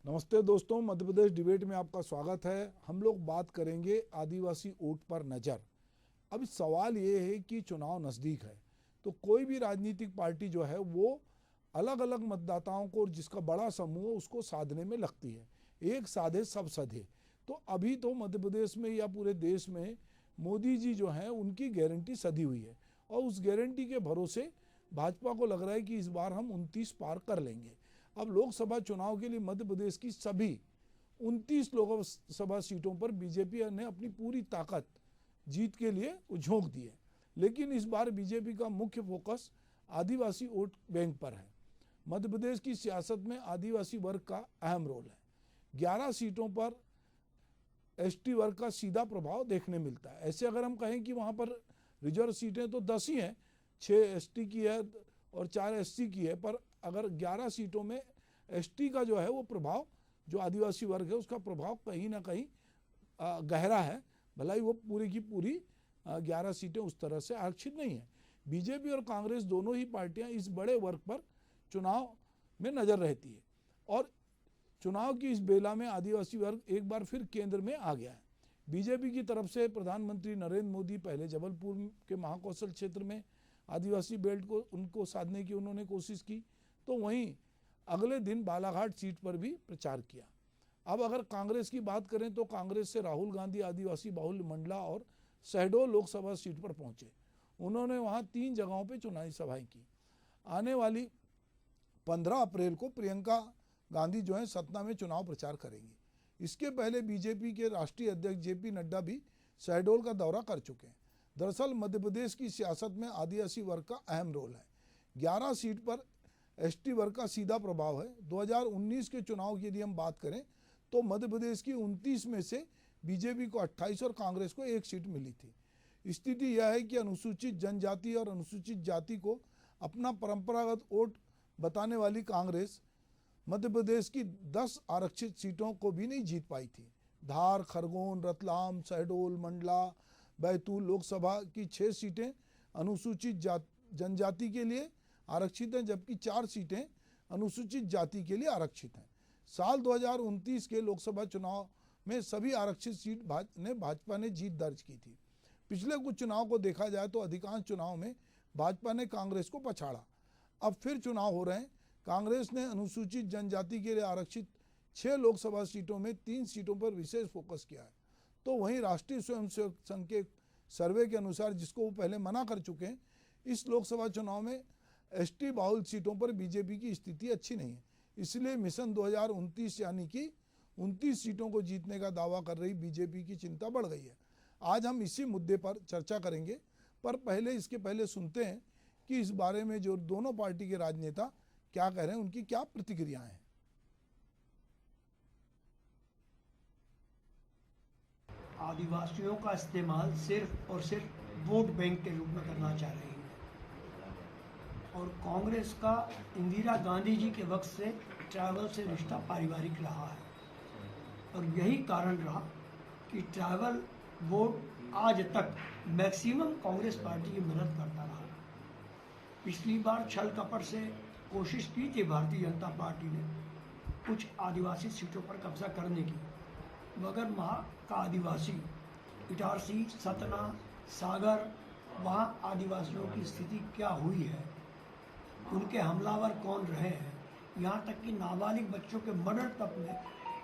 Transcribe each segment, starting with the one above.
नमस्ते दोस्तों, मध्य प्रदेश डिबेट में आपका स्वागत है। हम लोग बात करेंगे आदिवासी वोट पर नज़र। अब सवाल ये है कि चुनाव नज़दीक है तो कोई भी राजनीतिक पार्टी जो है वो अलग अलग मतदाताओं को, और जिसका बड़ा समूह उसको साधने में लगती है। एक साधे सब सधे। तो अभी तो मध्य प्रदेश में या पूरे देश में मोदी जी जो हैं उनकी गारंटी सधी हुई है, और उस गारंटी के भरोसे भाजपा को लग रहा है कि इस बार हम 29 पार कर लेंगे। अब लोकसभा चुनाव के लिए मध्य प्रदेश की सभी 29 लोकसभा सीटों पर बीजेपी ने अपनी पूरी ताकत जीत के लिए झोंक दी है। लेकिन इस बार बीजेपी का मुख्य फोकस आदिवासी वोट बैंक पर है। मध्य प्रदेश की सियासत में आदिवासी वर्ग का अहम रोल है। 11 सीटों पर एसटी वर्ग का सीधा प्रभाव देखने मिलता है। ऐसे अगर हम कहें कि वहाँ पर रिजर्व सीटें तो 10 ही हैं, 6 एसटी की है और 4 एससी की है, पर अगर 11 सीटों में एसटी का जो है वो प्रभाव, जो आदिवासी वर्ग है उसका प्रभाव कहीं ना कहीं गहरा है। भला ही वो पूरी की पूरी 11 सीटें उस तरह से आरक्षित नहीं है। बीजेपी और कांग्रेस दोनों ही पार्टियां इस बड़े वर्ग पर चुनाव में नजर रहती है, और चुनाव की इस बेला में आदिवासी वर्ग एक बार फिर केंद्र में आ गया है। बीजेपी की तरफ से प्रधानमंत्री नरेंद्र मोदी पहले जबलपुर के महाकौशल क्षेत्र में आदिवासी बेल्ट को उनको साधने की उन्होंने कोशिश की, तो वहीं अगले दिन बालाघाट सीट पर भी प्रचार किया। अब अगर कांग्रेस की बात करें तो कांग्रेस से राहुल गांधी आदिवासी बाहुल्य मंडला और शहडोल लोकसभा सीट पर पहुंचे। उन्होंने वहां 3 जगहों पर चुनावी सभाएं की। आने वाली 15 अप्रैल को प्रियंका गांधी जो है सतना में चुनाव प्रचार करेंगी। इसके पहले बीजेपी के राष्ट्रीय अध्यक्ष जेपी नड्डा भी शहडोल का दौरा कर चुके हैं। दरअसल मध्य प्रदेश की सियासत में आदिवासी वर्ग का अहम रोल है। 11 सीट पर एसटी वर्ग का सीधा प्रभाव है। 2019 के चुनाव की यदि हम बात करें तो मध्य प्रदेश की 29 में से बीजेपी को 28 और कांग्रेस को 1 सीट मिली थी। स्थिति यह है कि अनुसूचित जनजाति और अनुसूचित जाति को अपना परंपरागत वोट बताने वाली कांग्रेस मध्य प्रदेश की 10 आरक्षित सीटों को भी नहीं जीत पाई थी। धार, खरगोन, रतलाम, शहडोल, मंडला, बैतूल लोकसभा की 6 सीटें अनुसूचित जनजाति के लिए आरक्षित हैं, जबकि 4 सीटें अनुसूचित जाति के लिए आरक्षित हैं। साल 2029 के लोकसभा चुनाव में सभी आरक्षित सीट भाजपा ने जीत दर्ज की थी। पिछले कुछ चुनाव को देखा जाए तो अधिकांश चुनाव में भाजपा ने कांग्रेस को पछाड़ा। अब फिर चुनाव हो रहे हैं। कांग्रेस ने अनुसूचित जनजाति के लिए आरक्षित 6 लोकसभा सीटों में 3 सीटों पर विशेष फोकस किया है। तो वहीं राष्ट्रीय स्वयंसेवक संघ के सर्वे के अनुसार, जिसको वो पहले मना कर चुके हैं, इस लोकसभा चुनाव में एसटी बाहुल सीटों पर बीजेपी की स्थिति अच्छी नहीं है। इसलिए मिशन 2029 यानी कि 29 सीटों को जीतने का दावा कर रही बीजेपी की चिंता बढ़ गई है। आज हम इसी मुद्दे पर चर्चा करेंगे, पर इसके पहले सुनते हैं कि इस बारे में जो दोनों पार्टी के राजनेता क्या कह रहे हैं, उनकी क्या प्रतिक्रियाएं हैं। आदिवासियों का इस्तेमाल सिर्फ और सिर्फ वोट बैंक के रूप में करना चाह रही है, और कांग्रेस का इंदिरा गांधी जी के वक्त से ट्राइबल से रिश्ता पारिवारिक रहा है, और यही कारण रहा कि ट्राइबल वोट आज तक मैक्सिमम कांग्रेस पार्टी की मदद करता रहा। पिछली बार छल कपट से कोशिश की थी भारतीय जनता पार्टी ने कुछ आदिवासी सीटों पर कब्जा करने की, मगर वहाँ का आदिवासी इटारसी, सतना, सागर, वहाँ आदिवासियों की स्थिति क्या हुई है, उनके हमलावर कौन रहे हैं, यहाँ तक कि नाबालिग बच्चों के मर्डर तक में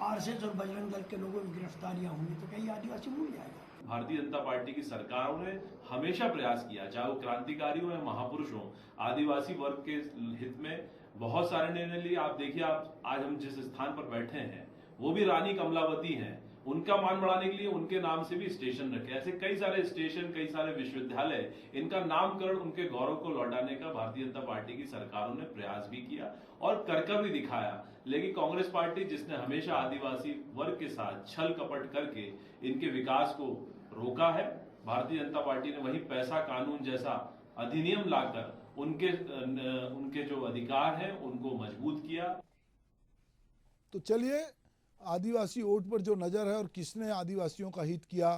आरएसएस और बजरंग दल के लोगों की गिरफ्तारियां हुई, तो कहीं आदिवासी भूल जाएगा। भारतीय जनता पार्टी की सरकारों ने हमेशा प्रयास किया, चाहे वो क्रांतिकारी हो या महापुरुष हो, आदिवासी वर्ग के हित में बहुत सारे निर्णय लिए। आप देखिए, आप आज हम जिस स्थान पर बैठे हैं वो भी रानी कमलावती हैं, उनका मान बढ़ाने के लिए उनके नाम से भी स्टेशन रखे। ऐसे कई सारे स्टेशन, कई सारे विश्वविद्यालय, इनका नामकरण उनके गौरव को लौटाने का भारतीय जनता पार्टी की सरकारों ने प्रयास भी किया और कर भी दिखाया। लेकिन कांग्रेस पार्टी, जिसने हमेशा आदिवासी वर्ग के साथ छल कपट करके इनके विकास को रोका है, भारतीय जनता पार्टी ने वही पैसा कानून जैसा अधिनियम लाकर उनके जो अधिकार हैं उनको मजबूत किया। तो चलिए, आदिवासी वोट पर जो नज़र है और किसने आदिवासियों का हित किया,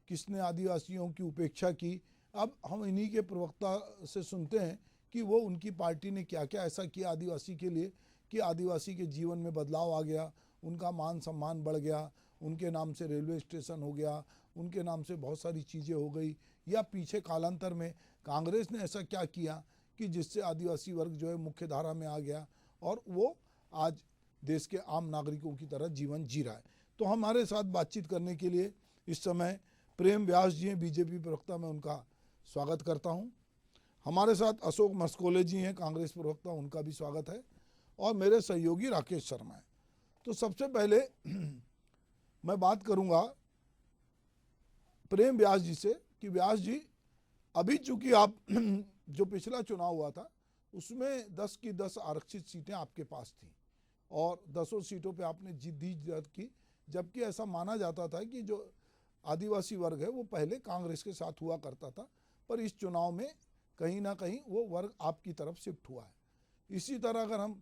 किसने आदिवासियों की उपेक्षा की, अब हम इन्हीं के प्रवक्ता से सुनते हैं कि वो उनकी पार्टी ने क्या क्या ऐसा किया आदिवासी के लिए कि आदिवासी के जीवन में बदलाव आ गया, उनका मान सम्मान बढ़ गया, उनके नाम से रेलवे स्टेशन हो गया, उनके नाम से बहुत सारी चीज़ें हो गई, या पीछे कालांतर में कांग्रेस ने ऐसा क्या किया कि जिससे आदिवासी वर्ग जो है मुख्य धारा में आ गया और वो आज देश के आम नागरिकों की तरह जीवन जी रहा है। तो हमारे साथ बातचीत करने के लिए इस समय प्रेम व्यास जी हैं, बीजेपी प्रवक्ता, मैं उनका स्वागत करता हूं। हमारे साथ अशोक मस्कोले जी हैं, कांग्रेस प्रवक्ता, उनका भी स्वागत है, और मेरे सहयोगी राकेश शर्मा हैं। तो सबसे पहले मैं बात करूंगा प्रेम व्यास जी से कि व्यास जी, अभी चूंकि आप जो पिछला चुनाव हुआ था उसमें 10 की 10 आरक्षित सीटें आपके पास थी और 10 सीटों पे आपने जीत दर्ज की, जबकि ऐसा माना जाता था कि जो आदिवासी वर्ग है वो पहले कांग्रेस के साथ हुआ करता था, पर इस चुनाव में कहीं ना कहीं वो वर्ग आपकी तरफ शिफ्ट हुआ है। इसी तरह अगर हम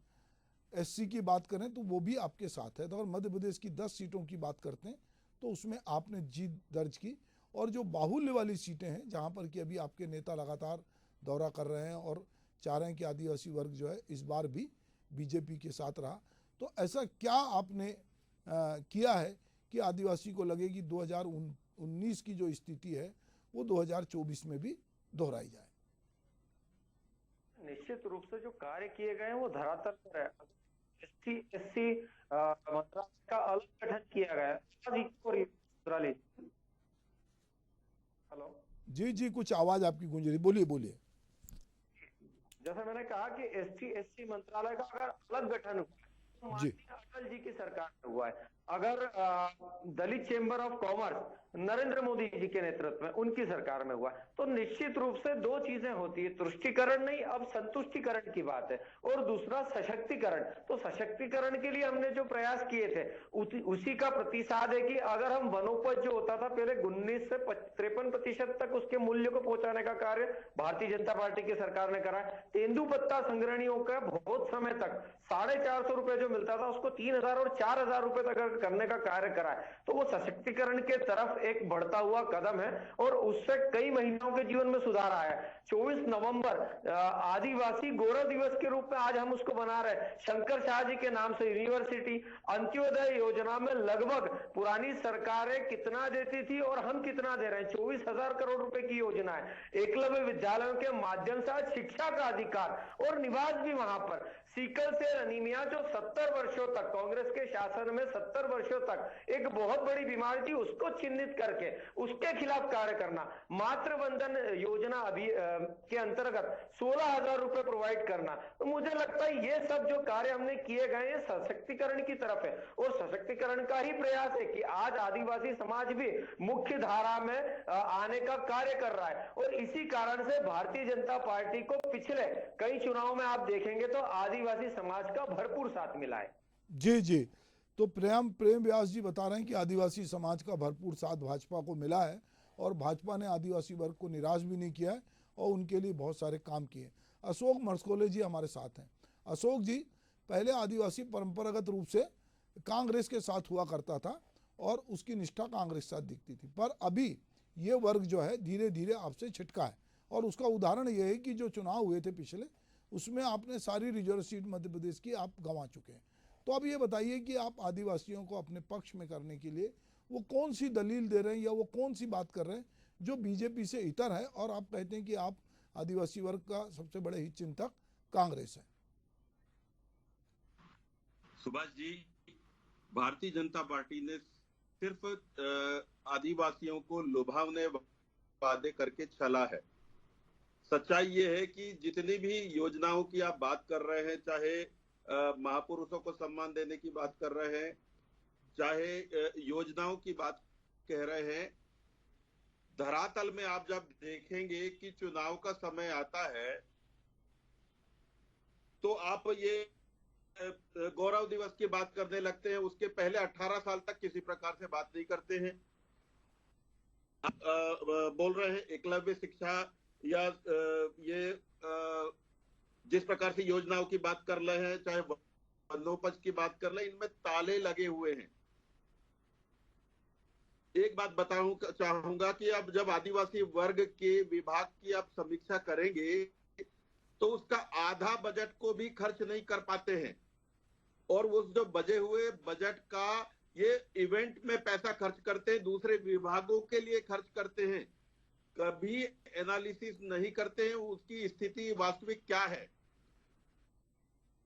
एससी की बात करें तो वो भी आपके साथ है। तो अगर मध्य प्रदेश की 10 सीटों की बात करते हैं तो उसमें आपने जीत दर्ज की, और जो बाहुल्य वाली सीटें हैं जहां पर कि अभी आपके नेता लगातार दौरा कर रहे हैं और चाह रहे हैं कि आदिवासी वर्ग जो है इस बार भी बीजेपी के साथ रहा, तो ऐसा क्या आपने किया है कि आदिवासी को लगे कि 2019 की जो स्थिति है वो 2024 में भी दोहराई जाए? निश्चित रूप से जो कार्य किए गए हैं वो धरातल पर है। एससी मंत्रालय का अलग गठन किया गया है। हेलो जी जी, कुछ आवाज आपकी गूंज रही, बोलिए बोलिए। जैसा मैंने कहा कि एससी मंत्रालय का अगर अलग गठन हुआ तो माननीय अटल जी की सरकार में हुआ है। अगर Dalit chamber of commerce Narendra Modi ji के नेतृत्व में उनकी सरकार में हुआ, तो निश्चित रूप से दो चीजें होती है, तुष्टिकरण नहीं, अब संतुष्टिकरण की बात है, और दूसरा सशक्तिकरण। तो सशक्तिकरण के लिए हमने जो प्रयास किए थे उसी का प्रतिसाद है कि अगर हम वनोपज जो होता था पहले 19 से 53% तक उसके मूल्य को पहुंचाने का कार्य भारतीय जनता पार्टी की सरकार ने करा। तेंदुपत्ता संग्रहणियों का बहुत समय तक 450 रुपए जो मिलता था उसको 3000 और 4000 रुपए तक करने का कार्य करा है। तो वो सशक्तिकरण के तरफ एक बढ़ता हुआ कदम है और उससे कई महिलाओं के जीवन में सुधार आया है। 24 नवंबर आदिवासी गौरव दिवस के रूप में आज हम उसको बना रहे हैं। शंकर शाह जी के नाम से यूनिवर्सिटी, अंत्योदय योजना में लगभग पुरानी सरकारें कितना देती थी और हम कितना दे रहे हैं, 24,000 करोड़ रुपए की योजना है। एकलव्य विद्यालयों के माध्यम से आज शिक्षा का अधिकार और निवास भी वहां पर। सीकल सेल अनीमिया जो 70 वर्षों तक कांग्रेस के शासन में 70 वर्षों तक एक बहुत बड़ी बीमारी थी, उसको चिन्हित करके उसके खिलाफ कार्य करना। मातृ वंदन योजना अभी के अंतर्गत 16,000 रुपए प्रोवाइड करना। तो मुझे लगता है ये सब जो कार्य हमने किए गए हैं सशक्तिकरण की तरफ है, और सशक्तिकरण का ही प्रयास है कि आज आदिवासी समाज भी मुख्य धारा में आने का कार्य कर रहा है। और इसी कारण से भारतीय जनता पार्टी को पिछले कई चुनावों में आप देखेंगे तो आदिवासी समाज का भरपूर साथ मिला है। जी जी, तो प्रेम व्यास जी बता रहे हैं कि आदिवासी समाज का भरपूर साथ भाजपा को मिला है और भाजपा ने आदिवासी वर्ग को निराश भी नहीं किया है और उनके लिए बहुत सारे काम किए। अशोक मस्कोले जी हमारे साथ हैं। अशोक जी, पहले आदिवासी परंपरागत रूप से कांग्रेस के साथ हुआ करता था और उसकी निष्ठा कांग्रेस के साथ दिखती थी, पर अभी ये वर्ग जो है धीरे धीरे आपसे छिटका है, और उसका उदाहरण ये है कि जो चुनाव हुए थे पिछले, उसमें आपने सारी रिजर्व सीट मध्य प्रदेश की आप गंवा चुके हैं। तो अब ये बताइए कि आप आदिवासियों को अपने पक्ष में करने के लिए वो कौन सी दलील दे रहे हैं या वो कौन सी बात कर रहे हैं जो बीजेपी से इतर है, और आप कहते हैं कि आप आदिवासी वर्ग का सबसे बड़े हित चिंतक कांग्रेस है? सुभाष जी, भारतीय जनता पार्टी ने सिर्फ आदिवासियों को लुभावने वादे करके चला है। सच्चाई ये है कि जितनी भी योजनाओं की आप बात कर रहे हैं, चाहे महापुरुषों को सम्मान देने की बात कर रहे हैं, चाहे योजनाओं की बात कह रहे हैं, धरातल में आप जब देखेंगे कि चुनाव का समय आता है तो आप ये गौरव दिवस की बात करने लगते हैं। उसके पहले 18 साल तक किसी प्रकार से बात नहीं करते हैं। आप बोल रहे हैं एकलव्य शिक्षा या ये जिस प्रकार से योजनाओं की बात कर रहे हैं, चाहे वनोपज की बात कर रहे हैं, इनमें ताले लगे हुए हैं। एक बात चाहूंगा कि अब जब आदिवासी वर्ग के विभाग की आप समीक्षा करेंगे तो उसका आधा बजट को भी खर्च नहीं कर पाते हैं। और उस जो बजे हुए बजट का ये इवेंट में पैसा खर्च करते हैं, दूसरे विभागों के लिए खर्च करते हैं, कभी एनालिसिस नहीं करते हैं उसकी स्थिति वास्तविक क्या है।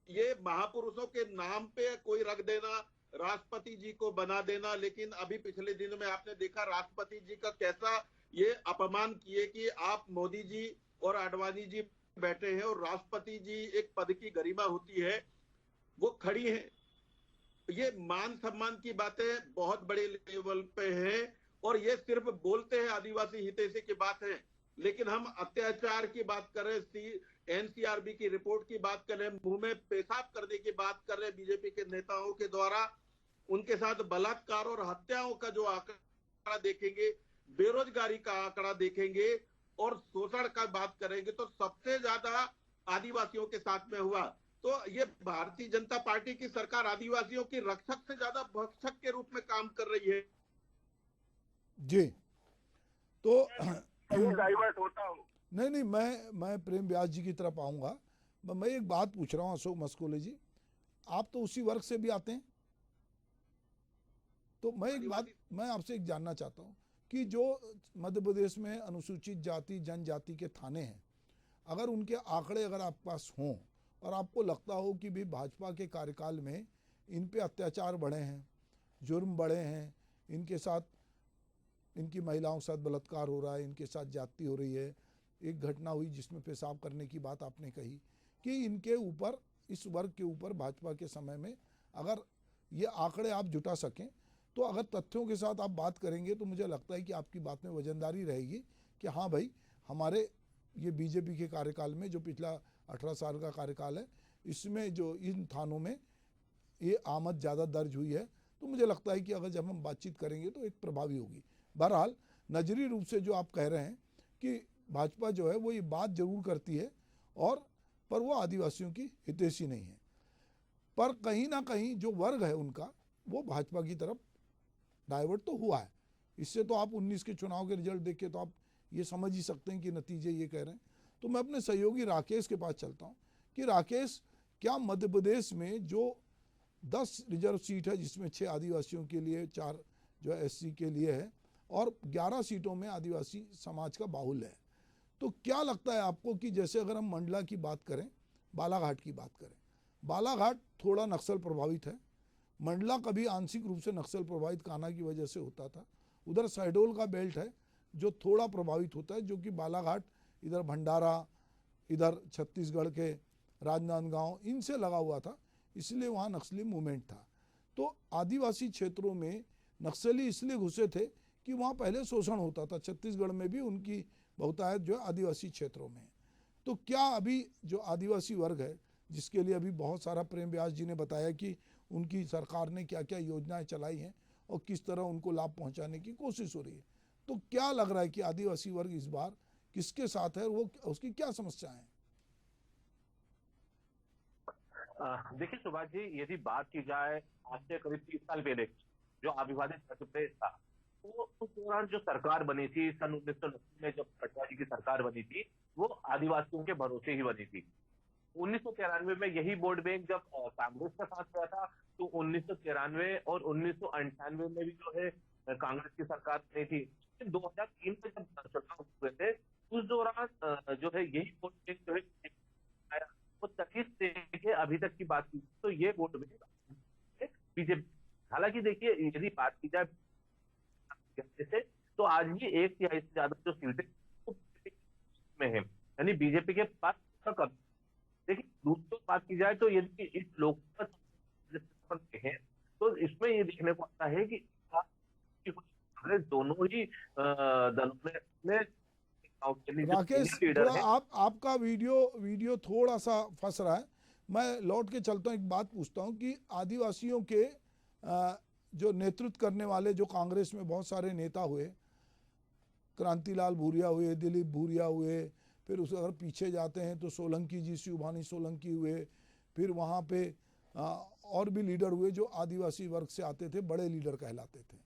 ये महापुरुषों के नाम पे कोई रख देना, राष्ट्रपति जी को बना देना, लेकिन अभी पिछले दिनों में आपने देखा राष्ट्रपति जी का कैसा ये अपमान किए कि आप मोदी जी और आडवाणी जी बैठे हैं और राष्ट्रपति जी एक पद की गरिमा होती है वो खड़ी है। ये मान सम्मान की बातें बहुत बड़े लेवल पे हैं और ये सिर्फ बोलते हैं आदिवासी हितैषी की बात है, लेकिन हम अत्याचार की बात करें, एनसीआरबी की रिपोर्ट की बात करें, मुंह में पेशाब करने की बात कर रहे बीजेपी के नेताओं के द्वारा, उनके साथ बलात्कार और हत्याओं का जो आंकड़ा देखेंगे, बेरोजगारी का आंकड़ा देखेंगे और शोषण का बात करेंगे तो सबसे ज्यादा आदिवासियों के साथ में हुआ। तो ये भारतीय जनता पार्टी की सरकार आदिवासियों की रक्षक से ज्यादा भक्षक के रूप में काम कर रही है। जी, तो डाइवर्ट होता हूँ। नहीं, मैं प्रेम व्यास जी की तरफ आऊंगा। मैं एक बात पूछ रहा हूँ अशोक मस्कोले जी, आप तो उसी वर्ग से भी आते हैं, तो मैं आपसे एक जानना चाहता हूँ कि जो मध्य प्रदेश में अनुसूचित जाति जनजाति के थाने हैं, अगर उनके आंकड़े अगर आपके पास हों और आपको लगता हो कि भी भाजपा के कार्यकाल में इन पे अत्याचार बढ़े हैं, जुर्म बढ़े हैं, इनके साथ इनकी महिलाओं के साथ बलात्कार हो रहा है, इनके साथ जाति हो रही है, एक घटना हुई जिसमें पेशाब करने की बात आपने कही कि इनके ऊपर, इस वर्ग के ऊपर भाजपा के समय में अगर ये आंकड़े आप जुटा सकें तो अगर तथ्यों के साथ आप बात करेंगे तो मुझे लगता है कि आपकी बात में वजनदारी रहेगी कि हाँ भाई, हमारे ये बीजेपी के कार्यकाल में जो पिछला 18 साल का कार्यकाल है, इसमें जो इन थानों में ये आमद ज़्यादा दर्ज हुई है, तो मुझे लगता है कि अगर जब हम बातचीत करेंगे तो एक प्रभावी होगी। बहरहाल नजरी रूप से जो आप कह रहे हैं कि भाजपा जो है वो ये बात जरूर करती है और पर वो आदिवासियों की हितैषी नहीं है, पर कहीं ना कहीं जो वर्ग है उनका वो भाजपा की तरफ डाइवर्ट तो हुआ है। इससे तो आप 19 के चुनाव के रिजल्ट देख के तो आप ये समझ ही सकते हैं कि नतीजे ये कह रहे हैं। तो मैं अपने सहयोगी राकेश के पास चलता हूँ कि राकेश, क्या मध्य प्रदेश में जो 10 रिजर्व सीट है जिसमें 6 आदिवासियों के लिए, 4 जो एससी के लिए है और 11 सीटों में आदिवासी समाज का बाहुल्य है, तो क्या लगता है आपको कि जैसे अगर हम मंडला की बात करें, बालाघाट की बात करें, बालाघाट थोड़ा नक्सल प्रभावित है, मंडला कभी आंशिक रूप से नक्सल प्रभावित कान्हा की वजह से होता था, उधर शहडोल का बेल्ट है जो थोड़ा प्रभावित होता है, जो कि बालाघाट इधर भंडारा, इधर छत्तीसगढ़ के राजनांदगांव इनसे लगा हुआ था, इसलिए वहाँ नक्सली मूवमेंट था। तो आदिवासी क्षेत्रों में नक्सली इसलिए घुसे थे कि वहाँ पहले शोषण होता था, छत्तीसगढ़ में भी उनकी बहुतायत जो है आदिवासी क्षेत्रों में है। तो क्या अभी जो आदिवासी वर्ग है, जिसके लिए अभी बहुत सारा प्रेम व्यास जी ने बताया कि उनकी सरकार ने क्या क्या योजनाएं चलाई हैं और किस तरह उनको लाभ पहुंचाने की कोशिश हो रही है, तो क्या लग रहा है कि आदिवासी वर्ग इस बार किसके साथ है, वो उसकी क्या समस्याएं हैं? देखिए सुभाष जी, यदि बात की जाए आज से करीब 30 साल पहले जो अविभाजित मध्य प्रदेश था, तो उस दौरान जो सरकार बनी थी सन 1990 में, जब पटवारी की सरकार बनी थी, वो आदिवासियों के भरोसे ही बनी थी। 1993 में यही वोट बैंक जब कांग्रेस का साथ हुआ था, तो 1993 और 1998 में भी जो है कांग्रेस की सरकार बनी थी। 2003 में जब चुनाव हुए थे, उस दौरान जो है यही वोट बैंक जो है आया, वो 30 से अभी तक की बात की तो ये वोट बैंक बीजेपी। हालांकि देखिए, यदि बात की जाए से, तो आज भी 1/3 से ज्यादा जो सीटें में है, यानी बीजेपी के पास कम। देखिए, दूसरी बात की जाए तो यदि इस लोकसभा है तो इसमें ये देखने को आता है कि दोनों ही दलों में राकेश, थोड़ा आपका वीडियो थोड़ा सा फंस रहा है, मैं लौट के चलता हूँ। एक बात पूछता हूँ कि आदिवासियों के जो नेतृत्व करने वाले जो कांग्रेस में बहुत सारे नेता हुए, क्रांतिलाल भूरिया हुए, दिलीप भूरिया हुए, फिर उसे अगर पीछे जाते हैं तो सोलंकी जी, शिवभानी सोलंकी हुए, फिर वहाँ पे और भी लीडर हुए जो आदिवासी वर्ग से आते थे, बड़े लीडर कहलाते थे।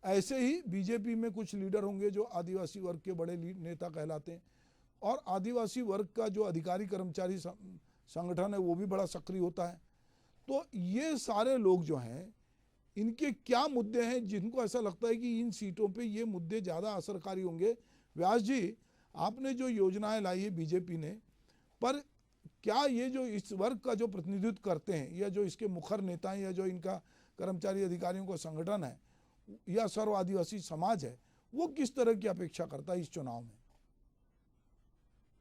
ऐसे ही बीजेपी में कुछ लीडर होंगे जो आदिवासी वर्ग के बड़े नेता कहलाते हैं, और आदिवासी वर्ग का जो अधिकारी कर्मचारी संगठन है वो भी बड़ा सक्रिय होता है। तो ये सारे लोग जो हैं, इनके क्या मुद्दे हैं जिनको ऐसा लगता है कि इन सीटों पे ये मुद्दे ज़्यादा असरकारी होंगे? व्यास जी, आपने जो योजनाएं लाई है बीजेपी ने, पर क्या ये जो इस वर्ग का जो प्रतिनिधित्व करते हैं, या जो इसके मुखर नेता हैं, या जो इनका कर्मचारी अधिकारियों का संगठन है, या सर्व आदिवासी समाज है, वो किस तरह की अपेक्षा करता है इस चुनाव में?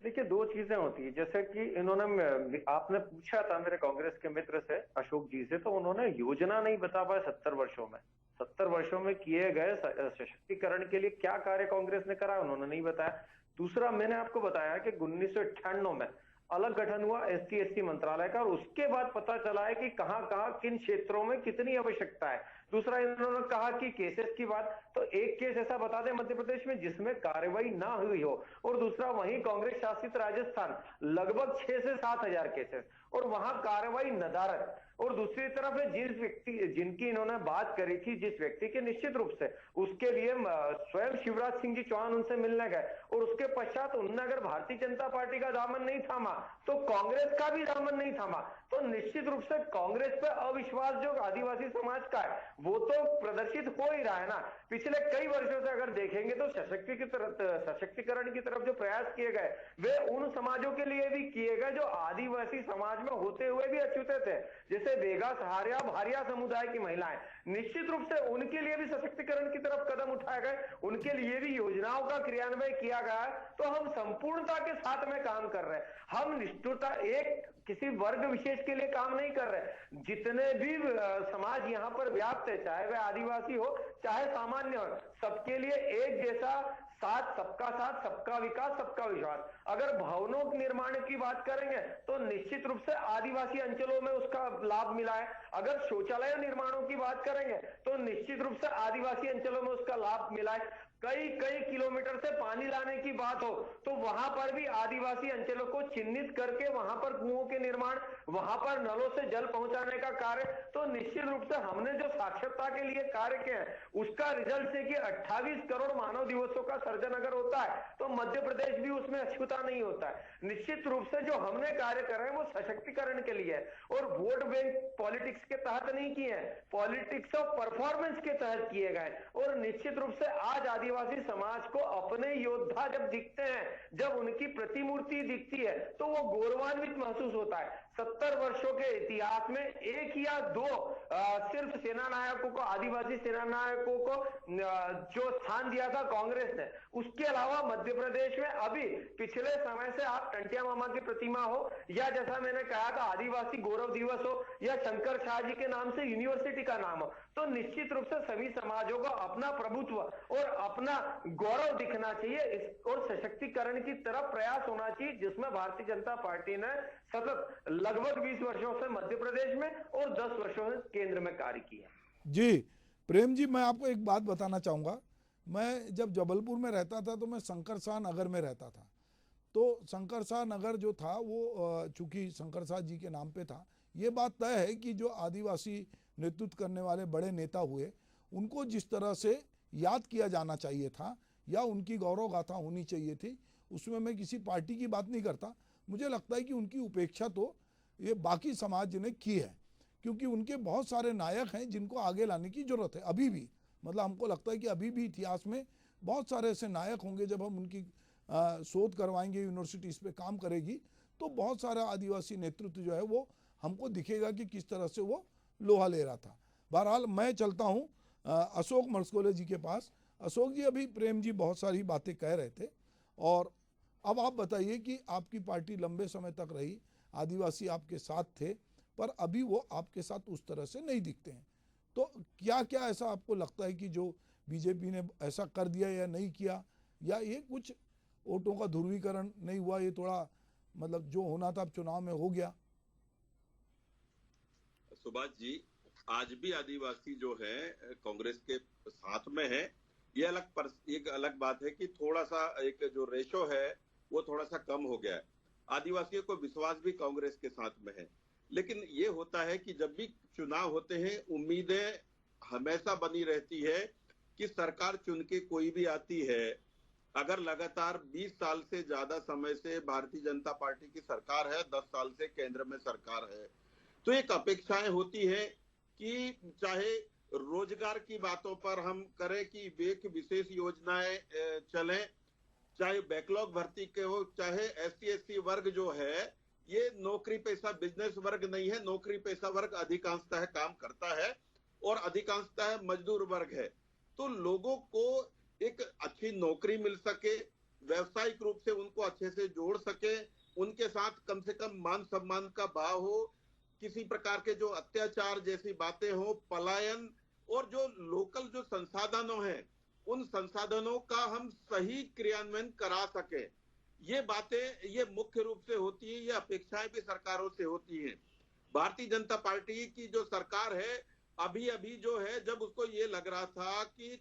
देखिए, दो चीजें होती है। जैसे कि आपने पूछा था मेरे कांग्रेस के मित्र से, अशोक जी से, तो उन्होंने योजना नहीं बता पाए 70 वर्षों में। 70 वर्षों में किए गए सशक्तिकरण के लिए क्या कार्य कांग्रेस ने करा, उन्होंने नहीं बताया। दूसरा, मैंने आपको बताया कि 1998 में अलग गठन हुआ ST/SC मंत्रालय का, और उसके बाद पता चला है कि कहां कहां किन क्षेत्रों में कितनी आवश्यकता है। दूसरा, इन्होंने कहा कि केसेस की बात, तो एक केस ऐसा बता दें मध्य प्रदेश में जिसमें कार्रवाई ना हुई हो, और दूसरा वहीं कांग्रेस शासित राजस्थान लगभग 6 से 7 हजार केसेस, और वहां कार्रवाई नदारद। और दूसरी तरफ जिनकी इन्होंने बात करी थी, जिस व्यक्ति के, निश्चित रूप से उसके लिए स्वयं शिवराज सिंह जी चौहान उनसे मिलने गए, और उसके पश्चात उन्होंने अगर भारतीय जनता पार्टी का दामन नहीं थामा तो कांग्रेस का भी दामन नहीं थामा। तो निश्चित रूप से कांग्रेस पे अविश्वास जो आदिवासी समाज का है वो तो प्रदर्शित हो ही रहा है ना। पिछले कई वर्षों से अगर देखेंगे तो सशक्तिकरण की तरफ जो प्रयास किए गए वे उन समाजों के लिए भी किए गए जो आदिवासी समाज में होते हुए भी अछूते थे, जैसे बेगा, सहारिया, भारिया समुदाय की महिलाएं। निश्चित रूप से उनके लिए भी सशक्तिकरण की तरफ कदम उठाए गए, उनके लिए भी योजनाओं का क्रियान्वयन किया गया। तो हम संपूर्णता के साथ में काम कर रहे हैं, हम निष्ठुरता एक किसी वर्ग विशेष के लिए काम नहीं कर रहे। जितने भी समाज यहाँ पर व्याप्त है, चाहे वह आदिवासी हो चाहे सामान्य हो, सबके लिए एक जैसा साथ, सबका विकास, सबका विश्वास। अगर भवनों के निर्माण की बात करेंगे तो निश्चित रूप से आदिवासी अंचलों में उसका लाभ मिला है। अगर शौचालय निर्माणों की बात करेंगे तो निश्चित रूप से आदिवासी अंचलों में उसका लाभ मिला है। कई किलोमीटर से पानी लाने की बात हो तो वहां पर भी आदिवासी अंचलों को चिन्हित करके वहां पर कुओं के निर्माण, वहां पर नलों से जल पहुंचाने का कार्य। तो निश्चित रूप से हमने जो साक्षरता के लिए कार्य किया है उसका रिजल्ट है कि 28 करोड़ मानव दिवसों का सर्जन अगर होता है तो मध्य प्रदेश भी उसमें अछूता नहीं होता है। निश्चित रूप से जो हमने कार्य कर रहे हैं वो सशक्तिकरण के लिए है, और वोट बैंक पॉलिटिक्स के तहत नहीं किए हैं, पॉलिटिक्स ऑफ परफॉर्मेंस के तहत किए गए। और निश्चित रूप से आज आदिवासी समाज को अपने योद्धा जब दिखते हैं, जब उनकी प्रतिमूर्ति दिखती है तो वो गौरवान्वित महसूस होता है। 70 वर्षों के इतिहास में एक या दो सिर्फ सेना नायकों को, आदिवासी सेना नायकों को जो स्थान दिया था कांग्रेस ने, उसके अलावा मध्य प्रदेश में अभी पिछले समय से आप टंटिया मामा की प्रतिमा हो, या जैसा मैंने कहा था आदिवासी गौरव दिवस हो, या शंकर शाह जी के नाम से यूनिवर्सिटी का नाम हो, तो निश्चित रूप से सभी समाजों को अपना प्रभुत्व और अपना गौरव दिखना चाहिए, और सशक्तिकरण की तरफ प्रयास होना चाहिए, जिसमें भारतीय जनता पार्टी ने सतत लगभग 20 वर्षों से मध्य प्रदेश में और 10 वर्षों से केंद्र में कार्य किया। जी प्रेम जी, मैं आपको एक बात बताना चाहूँगा। मैं जब जबलपुर में रहता था तो मैं शंकर शाह नगर में रहता था। तो शंकर शाह नगर जो था वो चूँकि शंकर शाह जी के नाम पे था, ये बात तय है कि जो आदिवासी नेतृत्व करने वाले बड़े नेता हुए उनको जिस तरह से याद किया जाना चाहिए था या उनकी गौरव गाथा होनी चाहिए थी, उसमें मैं किसी पार्टी की बात नहीं करता। मुझे लगता है कि उनकी उपेक्षा तो ये बाकी समाज ने की है, क्योंकि उनके बहुत सारे नायक हैं जिनको आगे लाने की जरूरत है अभी भी। मतलब हमको लगता है कि अभी भी इतिहास में बहुत सारे ऐसे नायक होंगे, जब हम उनकी शोध करवाएंगे, यूनिवर्सिटी इस पर काम करेगी, तो बहुत सारा आदिवासी नेतृत्व जो है वो हमको दिखेगा कि किस तरह से वो लोहा ले रहा था। बहरहाल मैं चलता हूँ अशोक मरसकोले जी के पास। अशोक जी, अभी प्रेम जी बहुत सारी बातें कह रहे थे, और अब आप बताइए कि आपकी पार्टी लंबे समय तक रही, आदिवासी आपके साथ थे, पर अभी वो आपके साथ उस तरह से नहीं दिखते हैं। तो क्या क्या ऐसा आपको लगता है कि जो बीजेपी ने ऐसा कर दिया या नहीं किया, या ये कुछ वोटों का ध्रुवीकरण नहीं हुआ, ये थोड़ा मतलब जो होना था अब चुनाव में हो गया? सुभाष जी, आज भी आदिवासी जो है कांग्रेस के साथ में है। ये एक अलग बात है कि थोड़ा सा एक जो रेशो है वो थोड़ा सा कम हो गया है। आदिवासियों को विश्वास भी कांग्रेस के साथ में है, लेकिन ये होता है कि जब भी चुनाव होते हैं उम्मीदें हमेशा बनी रहती है कि सरकार चुन के कोई भी आती है, अगर लगातार 20 साल से ज्यादा समय से भारतीय जनता पार्टी की सरकार है, 10 साल से केंद्र में सरकार है, तो एक अपेक्षाएं होती है कि चाहे रोजगार की बातों पर हम करें कि एक विशेष योजनाएं चलें, चाहे बैकलॉग भर्ती के हो, चाहे SC/ST वर्ग जो है ये नौकरी पेशा बिजनेस वर्ग नहीं है, नौकरी पेशा वर्ग अधिकांशतः काम करता है और अधिकांशतः मजदूर वर्ग है। तो लोगों को एक अच्छी नौकरी मिल सके, व्यवसायिक रूप से उनको अच्छे से जोड़ सके, उनके साथ कम से कम मान सम्मान का भाव हो, किसी प्रकार के जो अत्याचार जैसी बातें हो, पलायन और जो लोकल जो संसाधनों हैं उन संसाधनों का हम सही क्रियान्वयन करा सके, ये बातें ये मुख्य रूप से होती है, ये अपेक्षाएं भी सरकारों से होती हैं। भारतीय जनता पार्टी की जो सरकार है अभी अभी जो है, जब उसको ये लग रहा था कि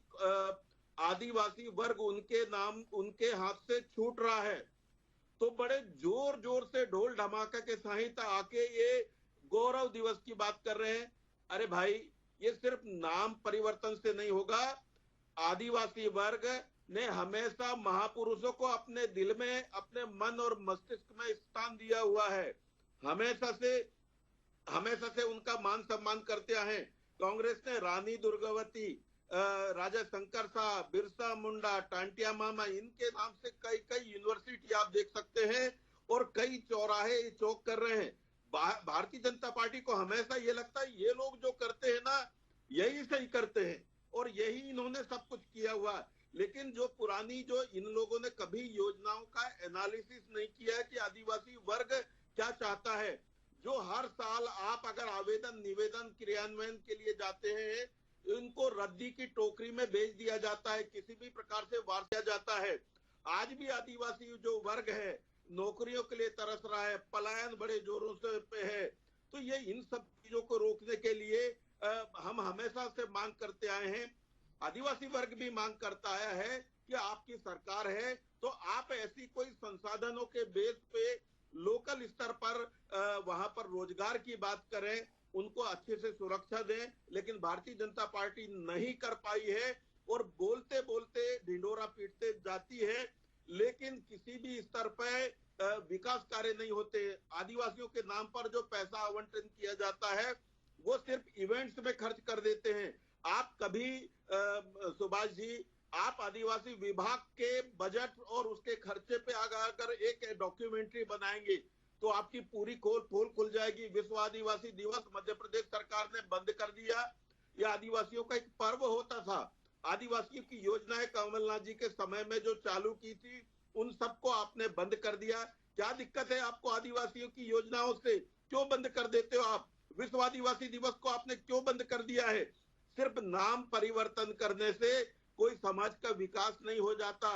आदिवासी वर्ग उनके नाम उनके हाथ से छूट रहा है, तो बड़े जोर जोर से ढोल धमाका के सहित आके ये गौरव दिवस की बात कर रहे हैं। अरे भाई, ये सिर्फ नाम परिवर्तन से नहीं होगा। आदिवासी वर्ग ने हमेशा महापुरुषों को अपने दिल में, अपने मन और मस्तिष्क में स्थान दिया हुआ है, हमेशा से उनका मान सम्मान करते आए। कांग्रेस ने रानी दुर्गावती, राजा शंकर साहब, बिरसा मुंडा, टांटिया मामा, इनके नाम से कई कई यूनिवर्सिटी आप देख सकते हैं और कई चौराहे चौक कर रहे हैं। भारतीय जनता पार्टी को हमेशा ये लगता है ये लोग जो करते हैं ना यही सही करते हैं और यही इन्होंने सब कुछ किया हुआ है। लेकिन जो पुरानी जो इन लोगों ने कभी योजनाओं का एनालिसिस नहीं किया है कि आदिवासी वर्ग क्या चाहता है। जो हर साल आप अगर आवेदन निवेदन क्रियान्वयन के लिए जाते हैं, इनको रद्दी की टोकरी में भेज दिया जाता है, किसी भी प्रकार से वार किया जाता है। आज भी आदिवासी जो वर्ग है नौकरियों के लिए तरस रहा है, पलायन बड़े जोरों से पे है। तो ये इन सब चीजों को रोकने के लिए हम हमेशा से मांग करते आए हैं। आदिवासी वर्ग भी मांग करता आया है कि आपकी सरकार है तो आप ऐसी कोई संसाधनों के बेस पे लोकल स्तर पर वहां पर रोजगार की बात करें, उनको अच्छे से सुरक्षा दें। लेकिन भारतीय जनता पार्टी नहीं कर पाई है और बोलते बोलते ढिंडोरा पीटते जाती है, लेकिन किसी भी स्तर पर विकास कार्य नहीं होते। आदिवासियों के नाम पर जो पैसा आवंटन किया जाता है वो सिर्फ इवेंट्स में खर्च कर देते हैं। आप कभी सुभाष जी, आप आदिवासी विभाग के बजट और उसके खर्चे पे अगर एक डॉक्यूमेंट्री बनाएंगे तो आपकी पूरी पोल खुल जाएगी। विश्व आदिवासी दिवस मध्य प्रदेश सरकार ने बंद कर दिया। यह आदिवासियों का एक पर्व होता था। आदिवासियों की योजनाएं कमलनाथ जी के समय में जो चालू की थी उन सबको आपने बंद कर दिया। क्या दिक्कत है आपको आदिवासियों की योजनाओं से? क्यों बंद कर देते हो आप? विश्व आदिवासी दिवस को आपने क्यों बंद कर दिया है? सिर्फ नाम परिवर्तन करने से कोई समाज का विकास नहीं हो जाता।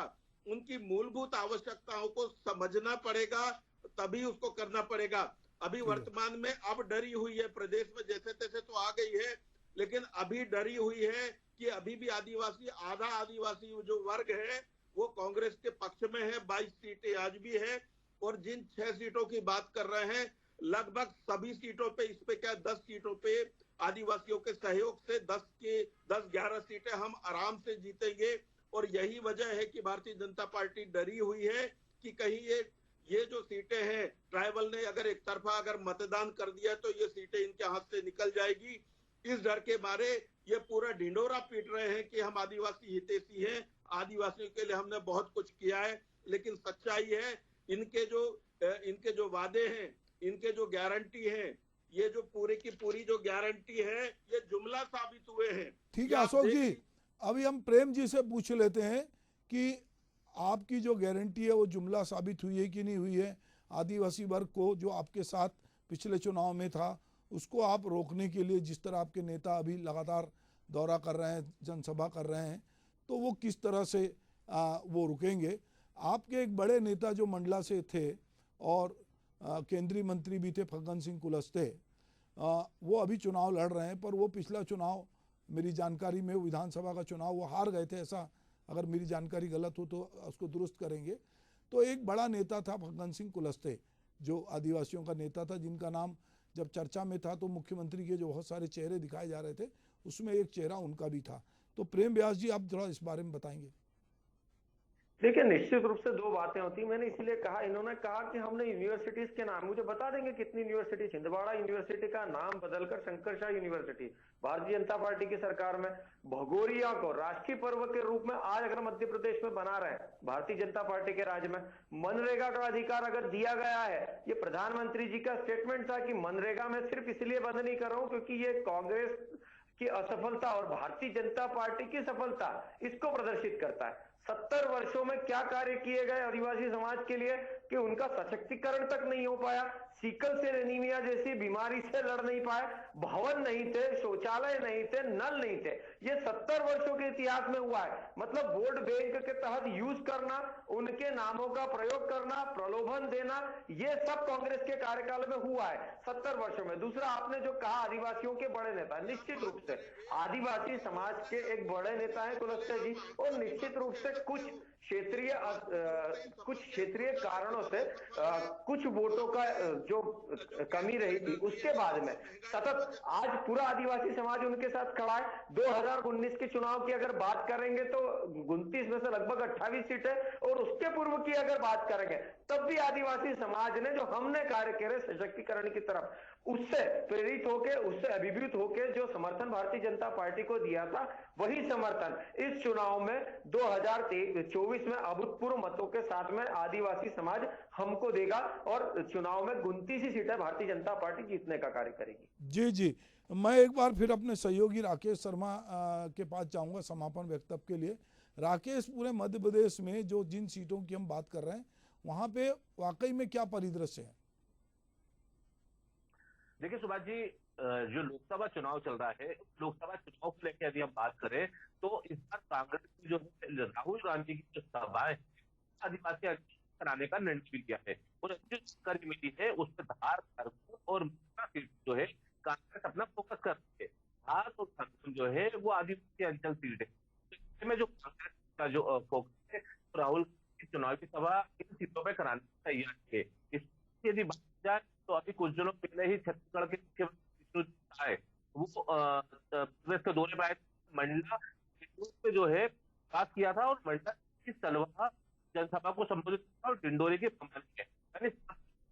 उनकी मूलभूत आवश्यकताओं को समझना पड़ेगा, तभी उसको करना पड़ेगा। अभी वर्तमान में अब डरी हुई है, प्रदेश में जैसे तैसे तो आ गई है, लेकिन अभी डरी हुई है कि अभी भी आदिवासी, आधा आदिवासी जो वर्ग है वो कांग्रेस के पक्ष में है। 22 सीटें आज भी है और जिन 6 सीटों की बात कर रहे हैं लगभग सभी सीटों पे, इस पे क्या 10 सीटों पे आदिवासियों के सहयोग से 10-11 सीटें हम आराम से जीतेंगे। और यही वजह है कि भारतीय जनता पार्टी डरी हुई है कि कहीं ये जो सीटें हैं, ट्राइबल ने अगर एक तरफा अगर मतदान कर दिया तो ये सीटें इनके हाथ से निकल जाएगी। इस डर के मारे ये पूरा ढिंडोरा पीट रहे हैं कि हम आदिवासी हितैषी हैं, आदिवासियों के लिए हमने बहुत कुछ किया है। लेकिन सच्चाई है इनके जो वादे हैं, इनके जो गारंटी है, ये जो पूरी की पूरी जो गारंटी है ये जुमला साबित हुए हैं। ठीक है अशोक जी, अभी हम प्रेम जी से पूछ लेते हैं कि आपकी जो गारंटी है वो जुमला साबित हुई है कि नहीं हुई है। आदिवासी वर्ग को जो आपके साथ पिछले चुनाव में था उसको आप रोकने के लिए, जिस तरह आपके नेता अभी लगातार दौरा कर रहे हैं, जनसभा कर रहे हैं, तो वो किस तरह से वो रुकेंगे? आपके एक बड़े नेता जो मंडला से थे और केंद्रीय मंत्री भी थे, फग्गन सिंह कुलस्ते, वो अभी चुनाव लड़ रहे हैं, पर वो पिछला चुनाव मेरी जानकारी में विधानसभा का चुनाव वो हार गए थे। ऐसा अगर मेरी जानकारी गलत हो तो उसको दुरुस्त करेंगे। तो एक बड़ा नेता था फग्गन सिंह कुलस्ते जो आदिवासियों का नेता था, जिनका नाम जब चर्चा में था तो मुख्यमंत्री के जो बहुत सारे चेहरे दिखाए जा रहे थे उसमें एक चेहरा उनका भी था। तो प्रेम व्यास जी, आप थोड़ा इस बारे में बताएंगे। देखिए, निश्चित रूप से दो बातें होती हैं। मैंने इसलिए कहा, इन्होंने कहा कि हमने यूनिवर्सिटीज के नाम, मुझे बता देंगे कितनी यूनिवर्सिटी? छिंदवाड़ा यूनिवर्सिटी का नाम बदलकर शंकरशाह यूनिवर्सिटी भारतीय जनता पार्टी की सरकार में। भगोरिया को राष्ट्रीय पर्व के रूप में आज अगर मध्य प्रदेश में बना रहे हैं भारतीय जनता पार्टी के राज्य में। मनरेगा का अधिकार अगर दिया गया है, ये प्रधानमंत्री जी का स्टेटमेंट था कि मनरेगा में सिर्फ इसलिए बंद नहीं कर रहा हूं क्योंकि ये कांग्रेस की असफलता और भारतीय जनता पार्टी की सफलता, इसको प्रदर्शित करता है। 70 वर्षों में क्या कार्य किए गए आदिवासी समाज के लिए कि उनका सशक्तिकरण तक नहीं हो पाया, सिकल सेल एनीमिया जैसी बीमारी से लड़ नहीं पाए, भवन नहीं थे, शौचालय नहीं थे, नल नहीं थे। ये 70 वर्षों के इतिहास में हुआ है। मतलब वोट बैंक के तहत यूज करना, उनके नामों का प्रयोग करना, प्रलोभन देना, ये सब कांग्रेस के कार्यकाल में हुआ है 70 वर्षों में। दूसरा, आपने जो कहा आदिवासियों के बड़े नेता, निश्चित रूप से आदिवासी समाज के एक बड़े नेता है कुलस्ते जी, और निश्चित रूप से कुछ क्षेत्रीय कारणों से कुछ वोटों का जो कमी रही थी, उसके बाद में सतत आज पूरा आदिवासी समाज उनके साथ खड़ा है। 2019 के चुनाव की अगर बात करेंगे तो 29 में से लगभग 28 सीटें, और उसके पूर्व की अगर बात करेंगे तब भी आदिवासी समाज ने जो हमने कार्य करे सशक्तिकरण की तरफ, उससे प्रेरित होके, उससे अभिभूत होके जो समर्थन भारतीय जनता पार्टी को दिया था, वही समर्थन इस चुनाव में 2024 में अभूतपूर्व मतों के साथ में आदिवासी समाज हमको देगा और चुनाव में 29 ही सीटें भारतीय जनता पार्टी जीतने का कार्य करेगी। जी जी, मैं एक बार फिर अपने सहयोगी राकेश शर्मा के पास जाऊंगा समापन वक्तव्य के लिए। राकेश, पूरे मध्य प्रदेश में जो जिन सीटों की हम बात कर रहे हैं, वहां पे वाकई में क्या परिदृश्य है? देखिए सुभाष जी, जो लोकसभा चुनाव चल रहा है, लोकसभा चुनाव को लेकर यदि हम बात करें तो इस बार कांग्रेस की जो राहुल गांधी की जो सभाएं आदिवासी कराने का निर्णय भी लिया है, और जो जानकारी मिली है उसमें धार, खरगोन और मथुरा सीट जो है कांग्रेस अपना फोकस कर रही है। धार और खरगोन जो है वो आदिवासी अंचल सीट है, तो इसमें जो कांग्रेस का जो फोकस है, तो राहुल की चुनावी सभा इन सीटों पर कराने की तैयारी है। इसकी यदि बात जाए तो अभी कुछ दिनों पहले ही छत्तीसगढ़ के मुख्यमंत्री आए, वो प्रदेश के दौरे पर आए, मंडला पे जो है बात किया था, और मंडला की सलवा जनसभा को संबोधित किया और डिंडोरी के प्रमाण किया। यानी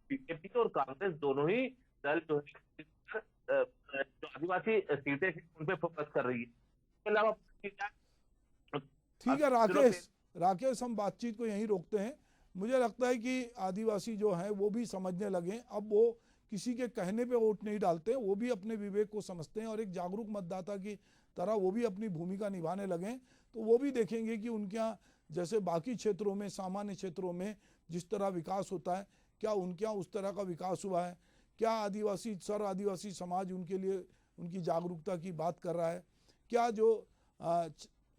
बीजेपी और कांग्रेस दोनों ही दल जो है जो आदिवासी सीटें उन पे फोकस कर रही है। इसके अलावा ठीक है राकेश, हम बातचीत को यहीं रोकते हैं। मुझे लगता है कि आदिवासी जो हैं वो भी समझने लगे, अब वो किसी के कहने पे वोट नहीं डालते, वो भी अपने विवेक को समझते हैं और एक जागरूक मतदाता की तरह वो भी अपनी भूमिका निभाने लगे। तो वो भी देखेंगे कि उनके यहाँ जैसे बाकी क्षेत्रों में, सामान्य क्षेत्रों में जिस तरह विकास होता है, क्या उनके यहाँ उस तरह का विकास हुआ है, क्या आदिवासी आदिवासी समाज उनके लिए उनकी जागरूकता की बात कर रहा है, क्या जो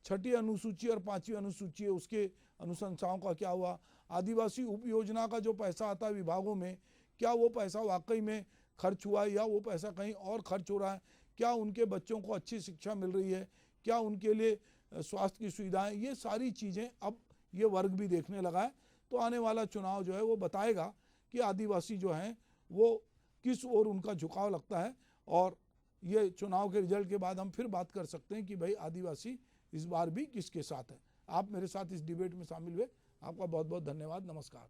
छठी अनुसूची और 5वीं अनुसूची है उसके अनुशंसाओं का क्या हुआ, आदिवासी उप योजना का जो पैसा आता है विभागों में, क्या वो पैसा वाकई में खर्च हुआ है या वो पैसा कहीं और खर्च हो रहा है, क्या उनके बच्चों को अच्छी शिक्षा मिल रही है, क्या उनके लिए स्वास्थ्य की सुविधाएं, ये सारी चीज़ें अब ये वर्ग भी देखने लगा है। तो आने वाला चुनाव जो है वो बताएगा कि आदिवासी जो हैं वो किस ओर उनका झुकाव लगता है, और ये चुनाव के रिजल्ट के बाद हम फिर बात कर सकते हैं कि भाई आदिवासी इस बार भी किसके साथ है। आप मेरे साथ इस डिबेट में शामिल हुए, आपका बहुत बहुत धन्यवाद। नमस्कार।